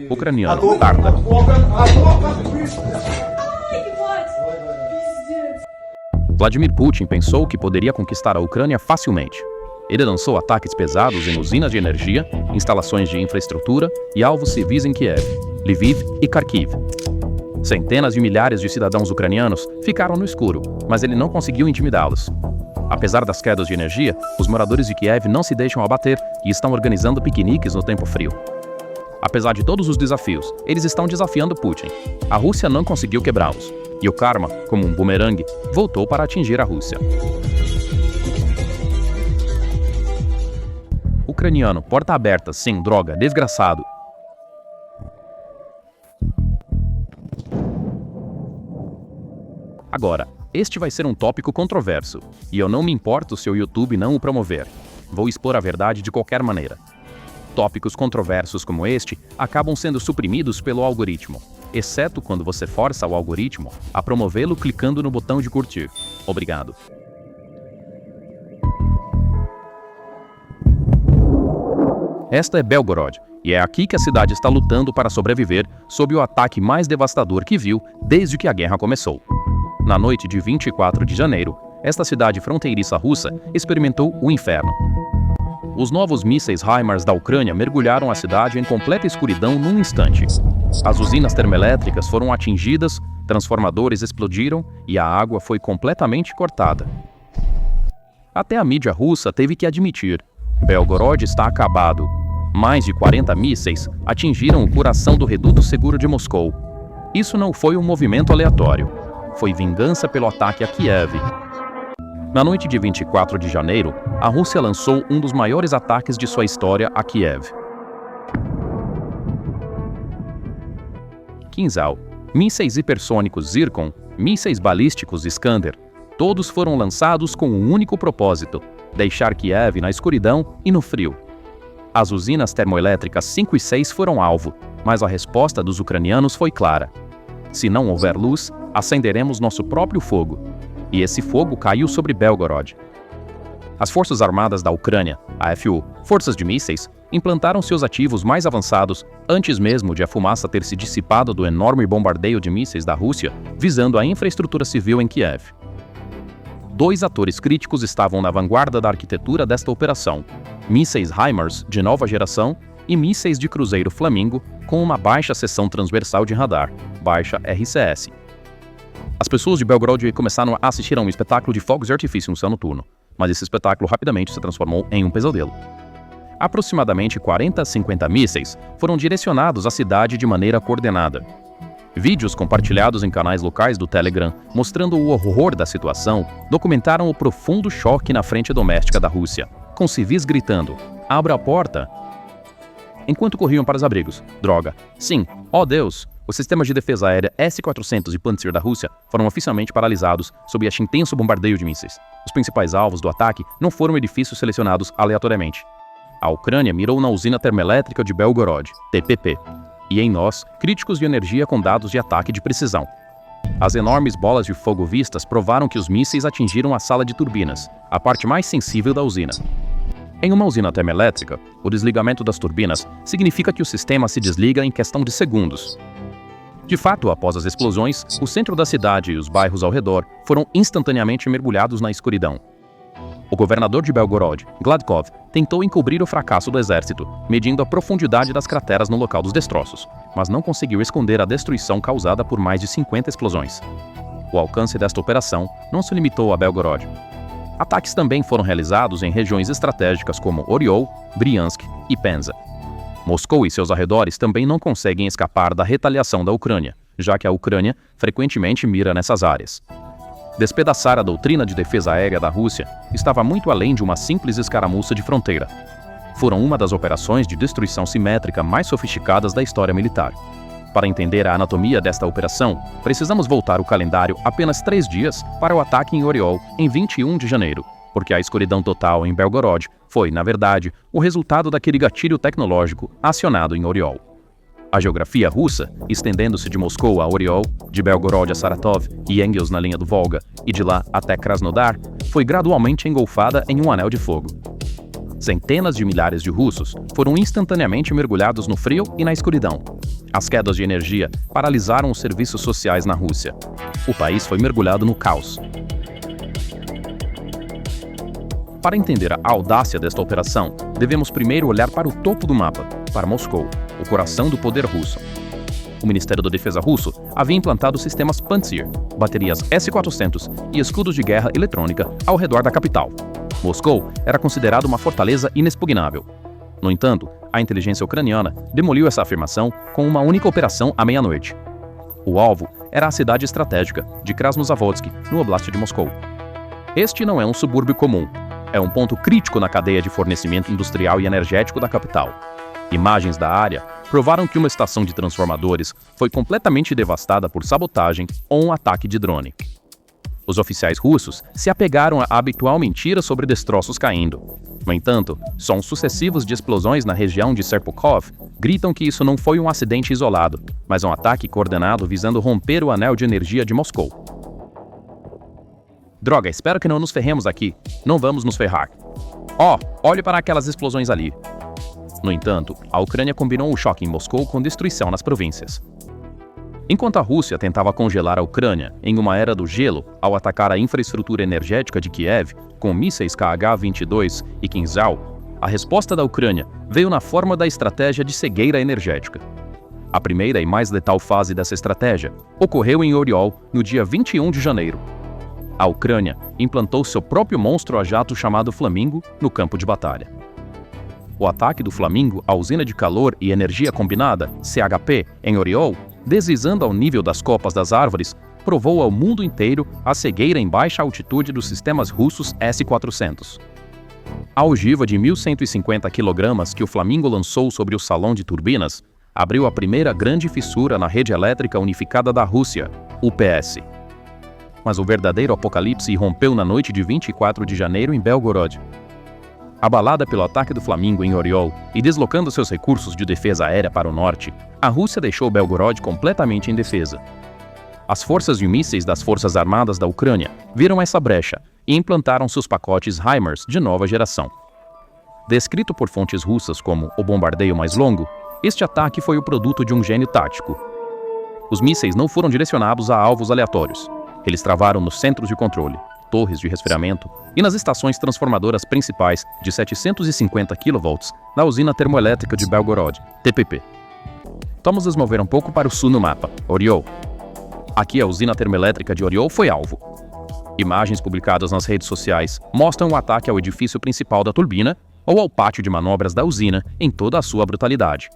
Ucraniano, tarda. Vladimir Putin pensou que poderia conquistar a Ucrânia facilmente. Ele lançou ataques pesados em usinas de energia, instalações de infraestrutura e alvos civis em Kiev, Lviv e Kharkiv. Centenas de milhares de cidadãos ucranianos ficaram no escuro, mas ele não conseguiu intimidá-los. Apesar das quedas de energia, os moradores de Kiev não se deixam abater e estão organizando piqueniques no tempo frio. Apesar de todos os desafios, eles estão desafiando Putin. A Rússia não conseguiu quebrá-los, e o karma, como um bumerangue, voltou para atingir a Rússia. Ucraniano, porta aberta, sem droga, desgraçado. Agora, este vai ser um tópico controverso, e eu não me importo se o YouTube não o promover. Vou expor a verdade de qualquer maneira. Tópicos controversos como este acabam sendo suprimidos pelo algoritmo, exceto quando você força o algoritmo a promovê-lo clicando no botão de curtir. Obrigado. Esta é Belgorod, e é aqui que a cidade está lutando para sobreviver sob o ataque mais devastador que viu desde que a guerra começou. Na noite de 24 de janeiro, esta cidade fronteiriça russa experimentou o inferno. Os novos mísseis HIMARS da Ucrânia mergulharam a cidade em completa escuridão num instante. As usinas termoelétricas foram atingidas, transformadores explodiram e a água foi completamente cortada. Até a mídia russa teve que admitir: Belgorod está acabado. Mais de 40 mísseis atingiram o coração do reduto seguro de Moscou. Isso não foi um movimento aleatório. Foi vingança pelo ataque a Kiev. Na noite de 24 de janeiro, a Rússia lançou um dos maiores ataques de sua história a Kiev. Kinzhal, mísseis hipersônicos Zircon, mísseis balísticos Iskander, todos foram lançados com um único propósito: deixar Kiev na escuridão e no frio. As usinas termoelétricas 5 e 6 foram alvo, mas a resposta dos ucranianos foi clara: se não houver luz, acenderemos nosso próprio fogo. E esse fogo caiu sobre Belgorod. As Forças Armadas da Ucrânia, AFU, forças de mísseis, implantaram seus ativos mais avançados antes mesmo de a fumaça ter se dissipado do enorme bombardeio de mísseis da Rússia, visando a infraestrutura civil em Kiev. 2 atores críticos estavam na vanguarda da arquitetura desta operação: mísseis HIMARS de nova geração e mísseis de cruzeiro Flamingo com uma baixa seção transversal de radar, baixa RCS. As pessoas de Belgorod começaram a assistir a um espetáculo de fogos de artifício no céu noturno, mas esse espetáculo rapidamente se transformou em um pesadelo. Aproximadamente 40 a 50 mísseis foram direcionados à cidade de maneira coordenada. Vídeos compartilhados em canais locais do Telegram, mostrando o horror da situação, documentaram o profundo choque na frente doméstica da Rússia, com civis gritando: "Abra a porta!" Enquanto corriam para os abrigos. Droga. Sim, ó Deus! Os sistemas de defesa aérea S-400 e Pantsir da Rússia foram oficialmente paralisados sob este intenso bombardeio de mísseis. Os principais alvos do ataque não foram edifícios selecionados aleatoriamente. A Ucrânia mirou na usina termoelétrica de Belgorod, TPP, e em nós, críticos de energia com dados de ataque de precisão. As enormes bolas de fogo vistas provaram que os mísseis atingiram a sala de turbinas, a parte mais sensível da usina. Em uma usina termoelétrica, o desligamento das turbinas significa que o sistema se desliga em questão de segundos. De fato, após as explosões, o centro da cidade e os bairros ao redor foram instantaneamente mergulhados na escuridão. O governador de Belgorod, Gladkov, tentou encobrir o fracasso do exército, medindo a profundidade das crateras no local dos destroços, mas não conseguiu esconder a destruição causada por mais de 50 explosões. O alcance desta operação não se limitou a Belgorod. Ataques também foram realizados em regiões estratégicas como Oriol, Briansk e Penza. Moscou e seus arredores também não conseguem escapar da retaliação da Ucrânia, já que a Ucrânia frequentemente mira nessas áreas. Despedaçar a doutrina de defesa aérea da Rússia estava muito além de uma simples escaramuça de fronteira. Foram uma das operações de destruição simétrica mais sofisticadas da história militar. Para entender a anatomia desta operação, precisamos voltar o calendário apenas 3 dias para o ataque em Oriol, em 21 de janeiro, porque a escuridão total em Belgorod foi, na verdade, o resultado daquele gatilho tecnológico acionado em Oriol. A geografia russa, estendendo-se de Moscou a Oriol, de Belgorod a Saratov e Engels na linha do Volga, e de lá até Krasnodar, foi gradualmente engolfada em um anel de fogo. Centenas de milhares de russos foram instantaneamente mergulhados no frio e na escuridão. As quedas de energia paralisaram os serviços sociais na Rússia. O país foi mergulhado no caos. Para entender a audácia desta operação, devemos primeiro olhar para o topo do mapa, para Moscou, o coração do poder russo. O Ministério da Defesa russo havia implantado sistemas Pantsir, baterias S-400 e escudos de guerra eletrônica ao redor da capital. Moscou era considerado uma fortaleza inexpugnável. No entanto, a inteligência ucraniana demoliu essa afirmação com uma única operação à meia-noite. O alvo era a cidade estratégica de Krasnozavodsk, no Oblast de Moscou. Este não é um subúrbio comum. É um ponto crítico na cadeia de fornecimento industrial e energético da capital. Imagens da área provaram que uma estação de transformadores foi completamente devastada por sabotagem ou um ataque de drone. Os oficiais russos se apegaram à habitual mentira sobre destroços caindo. No entanto, sons sucessivos de explosões na região de Serpukhov gritam que isso não foi um acidente isolado, mas um ataque coordenado visando romper o anel de energia de Moscou. Droga, espero que não nos ferremos aqui. Não vamos nos ferrar. Olhe para aquelas explosões ali. No entanto, a Ucrânia combinou o choque em Moscou com destruição nas províncias. Enquanto a Rússia tentava congelar a Ucrânia em uma era do gelo ao atacar a infraestrutura energética de Kiev com mísseis KH-22 e Kinzhal, a resposta da Ucrânia veio na forma da estratégia de cegueira energética. A primeira e mais letal fase dessa estratégia ocorreu em Oriol no dia 21 de janeiro. A Ucrânia implantou seu próprio monstro a jato chamado Flamingo no campo de batalha. O ataque do Flamingo à usina de calor e energia combinada, CHP, em Oriol, deslizando ao nível das copas das árvores, provou ao mundo inteiro a cegueira em baixa altitude dos sistemas russos S-400. A ogiva de 1.150 kg que o Flamingo lançou sobre o salão de turbinas abriu a primeira grande fissura na rede elétrica unificada da Rússia, UPS. Mas o verdadeiro apocalipse irrompeu na noite de 24 de janeiro em Belgorod. Abalada pelo ataque do Flamingo em Oriol e deslocando seus recursos de defesa aérea para o norte, a Rússia deixou Belgorod completamente indefesa. As forças de mísseis das Forças Armadas da Ucrânia viram essa brecha e implantaram seus pacotes HIMARS de nova geração. Descrito por fontes russas como o bombardeio mais longo, este ataque foi o produto de um gênio tático. Os mísseis não foram direcionados a alvos aleatórios. Eles travaram nos centros de controle, torres de resfriamento e nas estações transformadoras principais de 750 kV da usina termoelétrica de Belgorod, TPP. Vamos nos mover um pouco para o sul no mapa, Oriol. Aqui a usina termoelétrica de Oriol foi alvo. Imagens publicadas nas redes sociais mostram o ataque ao edifício principal da turbina ou ao pátio de manobras da usina em toda a sua brutalidade.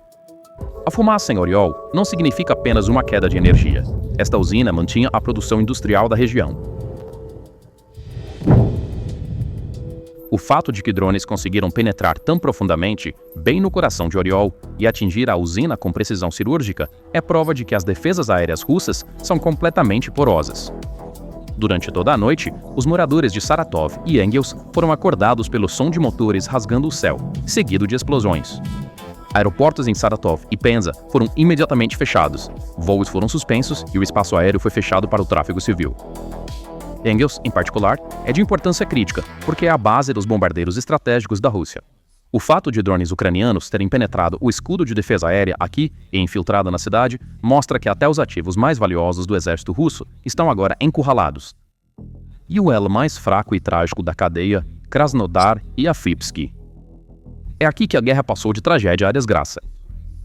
A fumaça em Oriol não significa apenas uma queda de energia. Esta usina mantinha a produção industrial da região. O fato de que drones conseguiram penetrar tão profundamente, bem no coração de Oriol, e atingir a usina com precisão cirúrgica, é prova de que as defesas aéreas russas são completamente porosas. Durante toda a noite, os moradores de Saratov e Engels foram acordados pelo som de motores rasgando o céu, seguido de explosões. Aeroportos em Saratov e Penza foram imediatamente fechados, voos foram suspensos e o espaço aéreo foi fechado para o tráfego civil. Engels, em particular, é de importância crítica, porque é a base dos bombardeiros estratégicos da Rússia. O fato de drones ucranianos terem penetrado o escudo de defesa aérea aqui e infiltrado na cidade mostra que até os ativos mais valiosos do exército russo estão agora encurralados. E o elo mais fraco e trágico da cadeia, Krasnodar e Afipsky. É aqui que a guerra passou de tragédia à desgraça.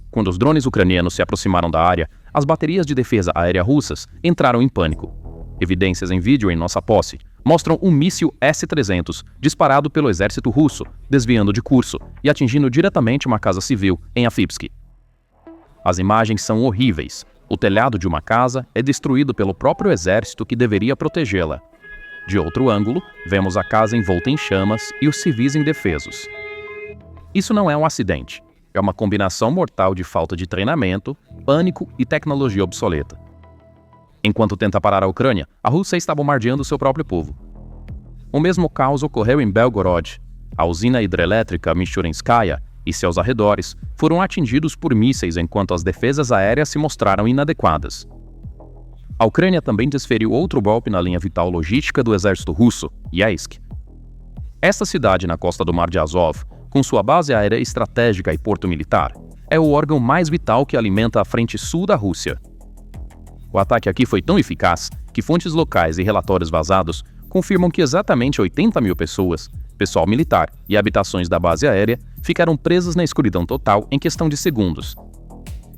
Quando os drones ucranianos se aproximaram da área, as baterias de defesa aérea russas entraram em pânico. Evidências em vídeo em nossa posse mostram um míssil S-300 disparado pelo exército russo, desviando de curso e atingindo diretamente uma casa civil em Afipsky. As imagens são horríveis. O telhado de uma casa é destruído pelo próprio exército que deveria protegê-la. De outro ângulo, vemos a casa envolta em chamas e os civis indefesos. Isso não é um acidente. É uma combinação mortal de falta de treinamento, pânico e tecnologia obsoleta. Enquanto tenta parar a Ucrânia, a Rússia está bombardeando seu próprio povo. O mesmo caos ocorreu em Belgorod. A usina hidrelétrica Michurinskaya e seus arredores foram atingidos por mísseis enquanto as defesas aéreas se mostraram inadequadas. A Ucrânia também desferiu outro golpe na linha vital logística do exército russo, Yeisk. Esta cidade na costa do Mar de Azov com sua base aérea estratégica e porto militar, é o órgão mais vital que alimenta a frente sul da Rússia. O ataque aqui foi tão eficaz que fontes locais e relatórios vazados confirmam que exatamente 80 mil pessoas, pessoal militar e habitações da base aérea ficaram presas na escuridão total em questão de segundos.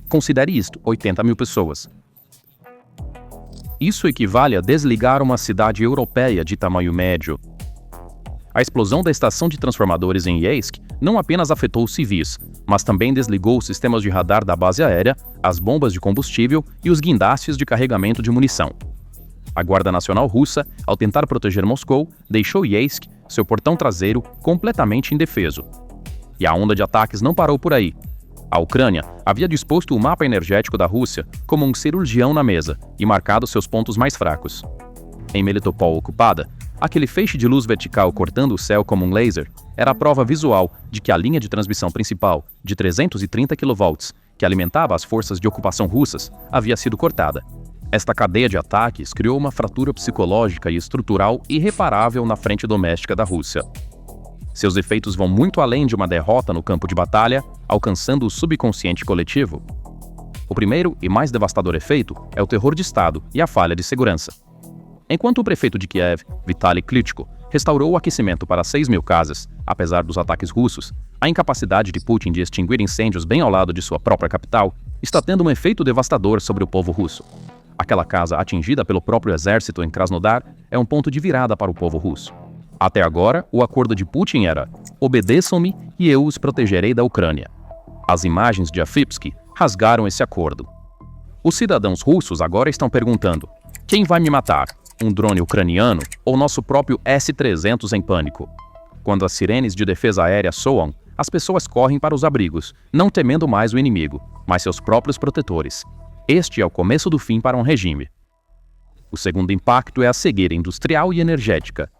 Considere isto, 80 mil pessoas. Isso equivale a desligar uma cidade europeia de tamanho médio. A explosão da estação de transformadores em Yeisk não apenas afetou os civis, mas também desligou os sistemas de radar da base aérea, as bombas de combustível e os guindastes de carregamento de munição. A Guarda Nacional Russa, ao tentar proteger Moscou, deixou Yeisk, seu portão traseiro, completamente indefeso. E a onda de ataques não parou por aí. A Ucrânia havia disposto o mapa energético da Rússia como um cirurgião na mesa e marcado seus pontos mais fracos. Em Melitopol ocupada, aquele feixe de luz vertical cortando o céu como um laser era a prova visual de que a linha de transmissão principal, de 330 kV, que alimentava as forças de ocupação russas, havia sido cortada. Esta cadeia de ataques criou uma fratura psicológica e estrutural irreparável na frente doméstica da Rússia. Seus efeitos vão muito além de uma derrota no campo de batalha, alcançando o subconsciente coletivo. O primeiro e mais devastador efeito é o terror de Estado e a falha de segurança. Enquanto o prefeito de Kiev, Vitaly Klitschko, restaurou o aquecimento para 6 mil casas, apesar dos ataques russos, a incapacidade de Putin de extinguir incêndios bem ao lado de sua própria capital está tendo um efeito devastador sobre o povo russo. Aquela casa atingida pelo próprio exército em Krasnodar é um ponto de virada para o povo russo. Até agora, o acordo de Putin era: obedeçam-me e eu os protegerei da Ucrânia. As imagens de Afipsky rasgaram esse acordo. Os cidadãos russos agora estão perguntando: quem vai me matar? Um drone ucraniano ou nosso próprio S-300 em pânico? Quando as sirenes de defesa aérea soam, as pessoas correm para os abrigos, não temendo mais o inimigo, mas seus próprios protetores. Este é o começo do fim para um regime. O segundo impacto é a cegueira industrial e energética.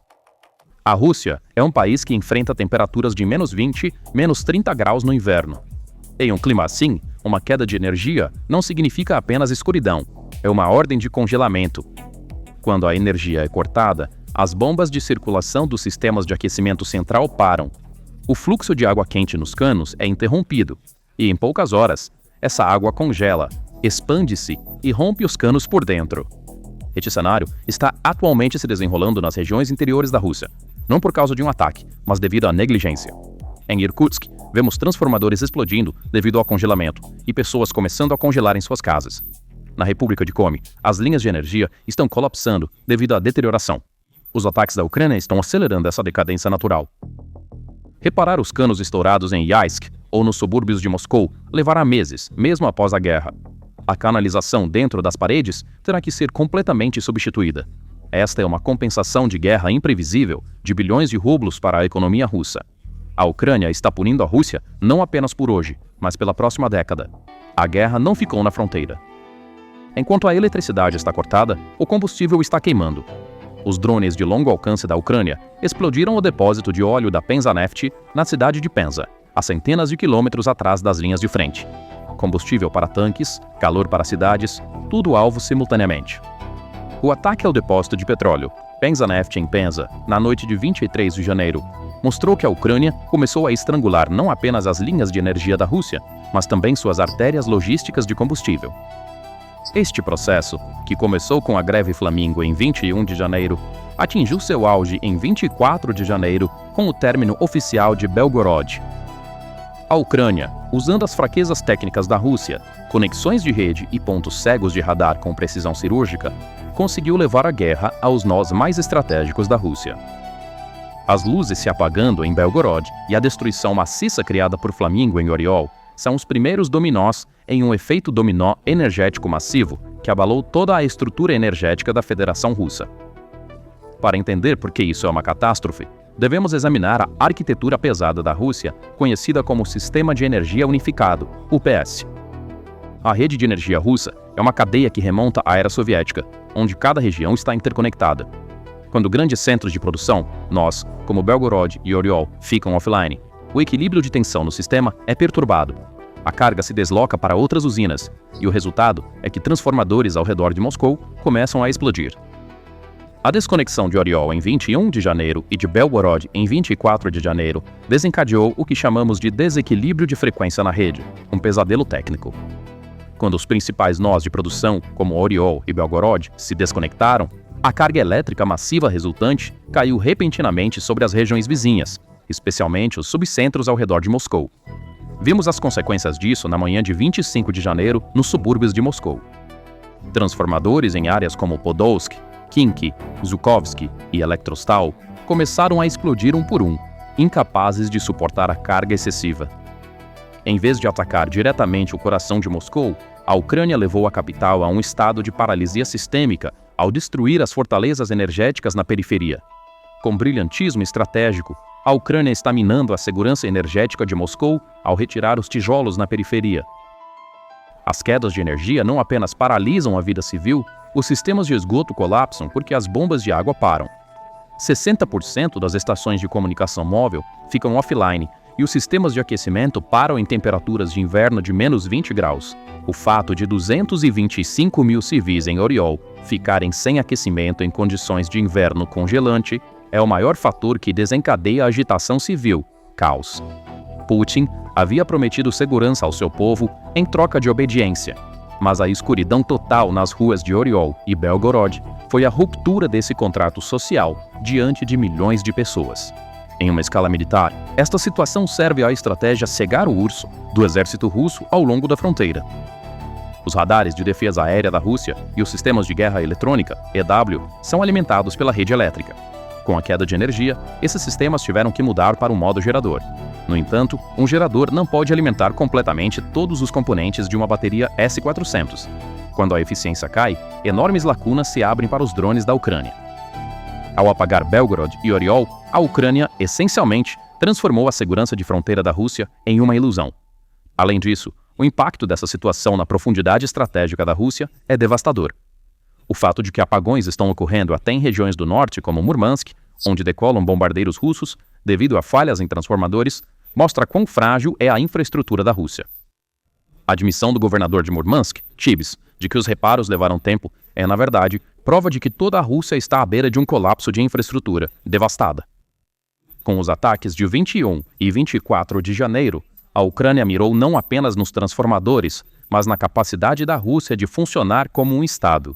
A Rússia é um país que enfrenta temperaturas de -20, -30 graus no inverno. Em um clima assim, uma queda de energia não significa apenas escuridão, é uma ordem de congelamento. Quando a energia é cortada, as bombas de circulação dos sistemas de aquecimento central param. O fluxo de água quente nos canos é interrompido, e em poucas horas, essa água congela, expande-se e rompe os canos por dentro. Este cenário está atualmente se desenrolando nas regiões interiores da Rússia, não por causa de um ataque, mas devido à negligência. Em Irkutsk, vemos transformadores explodindo devido ao congelamento e pessoas começando a congelar em suas casas. Na República de Komi, as linhas de energia estão colapsando devido à deterioração. Os ataques da Ucrânia estão acelerando essa decadência natural. Reparar os canos estourados em Yeisk ou nos subúrbios de Moscou levará meses, mesmo após a guerra. A canalização dentro das paredes terá que ser completamente substituída. Esta é uma compensação de guerra imprevisível de bilhões de rublos para a economia russa. A Ucrânia está punindo a Rússia não apenas por hoje, mas pela próxima década. A guerra não ficou na fronteira. Enquanto a eletricidade está cortada, o combustível está queimando. Os drones de longo alcance da Ucrânia explodiram o depósito de óleo da Penzaneft na cidade de Penza, a centenas de quilômetros atrás das linhas de frente. Combustível para tanques, calor para cidades, tudo alvo simultaneamente. O ataque ao depósito de petróleo, Penzaneft em Penza, na noite de 23 de janeiro, mostrou que a Ucrânia começou a estrangular não apenas as linhas de energia da Rússia, mas também suas artérias logísticas de combustível. Este processo, que começou com a greve Flamingo em 21 de janeiro, atingiu seu auge em 24 de janeiro com o término oficial de Belgorod. A Ucrânia, usando as fraquezas técnicas da Rússia, conexões de rede e pontos cegos de radar com precisão cirúrgica, conseguiu levar a guerra aos nós mais estratégicos da Rússia. As luzes se apagando em Belgorod e a destruição maciça criada por Flamingo em Oriol são os primeiros dominós em um efeito dominó energético massivo que abalou toda a estrutura energética da Federação Russa. Para entender por que isso é uma catástrofe, devemos examinar a arquitetura pesada da Rússia, conhecida como Sistema de Energia Unificado, UPS. A rede de energia russa é uma cadeia que remonta à era soviética, onde cada região está interconectada. Quando grandes centros de produção, nós, como Belgorod e Oriol, ficam offline, o equilíbrio de tensão no sistema é perturbado. A carga se desloca para outras usinas, e o resultado é que transformadores ao redor de Moscou começam a explodir. A desconexão de Oriol em 21 de janeiro e de Belgorod em 24 de janeiro desencadeou o que chamamos de desequilíbrio de frequência na rede, um pesadelo técnico. Quando os principais nós de produção, como Oriol e Belgorod, se desconectaram, a carga elétrica massiva resultante caiu repentinamente sobre as regiões vizinhas, especialmente os subcentros ao redor de Moscou. Vimos as consequências disso na manhã de 25 de janeiro nos subúrbios de Moscou. Transformadores em áreas como Podolsk, Khimki, Zhukovsky e Elektrostal começaram a explodir um por um, incapazes de suportar a carga excessiva. Em vez de atacar diretamente o coração de Moscou, a Ucrânia levou a capital a um estado de paralisia sistêmica ao destruir as fortalezas energéticas na periferia. Com brilhantismo estratégico, a Ucrânia está minando a segurança energética de Moscou ao retirar os tijolos na periferia. As quedas de energia não apenas paralisam a vida civil, os sistemas de esgoto colapsam porque as bombas de água param. 60% das estações de comunicação móvel ficam offline e os sistemas de aquecimento param em temperaturas de inverno de menos 20 graus. O fato de 225 mil civis em Oriol ficarem sem aquecimento em condições de inverno congelante é o maior fator que desencadeia a agitação civil, caos. Putin havia prometido segurança ao seu povo em troca de obediência, mas a escuridão total nas ruas de Oriol e Belgorod foi a ruptura desse contrato social diante de milhões de pessoas. Em uma escala militar, esta situação serve à estratégia cegar o urso do exército russo ao longo da fronteira. Os radares de defesa aérea da Rússia e os sistemas de guerra eletrônica, EW, são alimentados pela rede elétrica. Com a queda de energia, esses sistemas tiveram que mudar para um modo gerador. No entanto, um gerador não pode alimentar completamente todos os componentes de uma bateria S-400. Quando a eficiência cai, enormes lacunas se abrem para os drones da Ucrânia. Ao apagar Belgorod e Oriol, a Ucrânia, essencialmente, transformou a segurança de fronteira da Rússia em uma ilusão. Além disso, o impacto dessa situação na profundidade estratégica da Rússia é devastador. O fato de que apagões estão ocorrendo até em regiões do norte, como Murmansk, onde decolam bombardeiros russos, devido a falhas em transformadores, mostra quão frágil é a infraestrutura da Rússia. A admissão do governador de Murmansk, Chibis, de que os reparos levaram tempo, é, na verdade, prova de que toda a Rússia está à beira de um colapso de infraestrutura, devastada. Com os ataques de 21 e 24 de janeiro, a Ucrânia mirou não apenas nos transformadores, mas na capacidade da Rússia de funcionar como um Estado.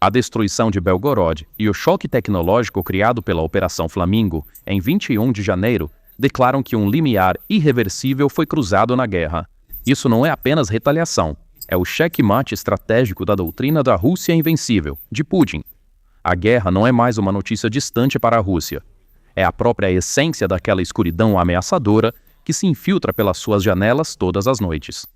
A destruição de Belgorod e o choque tecnológico criado pela Operação Flamingo, em 21 de janeiro, declaram que um limiar irreversível foi cruzado na guerra. Isso não é apenas retaliação, é o checkmate estratégico da doutrina da Rússia invencível, de Putin. A guerra não é mais uma notícia distante para a Rússia. É a própria essência daquela escuridão ameaçadora que se infiltra pelas suas janelas todas as noites.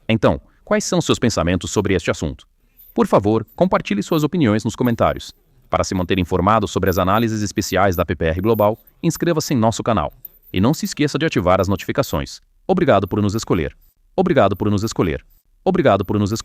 Então, quais são seus pensamentos sobre este assunto? Por favor, compartilhe suas opiniões nos comentários. Para se manter informado sobre as análises especiais da PPR Global, inscreva-se em nosso canal. E não se esqueça de ativar as notificações. Obrigado por nos escolher. Obrigado por nos escolher. Obrigado por nos escolher.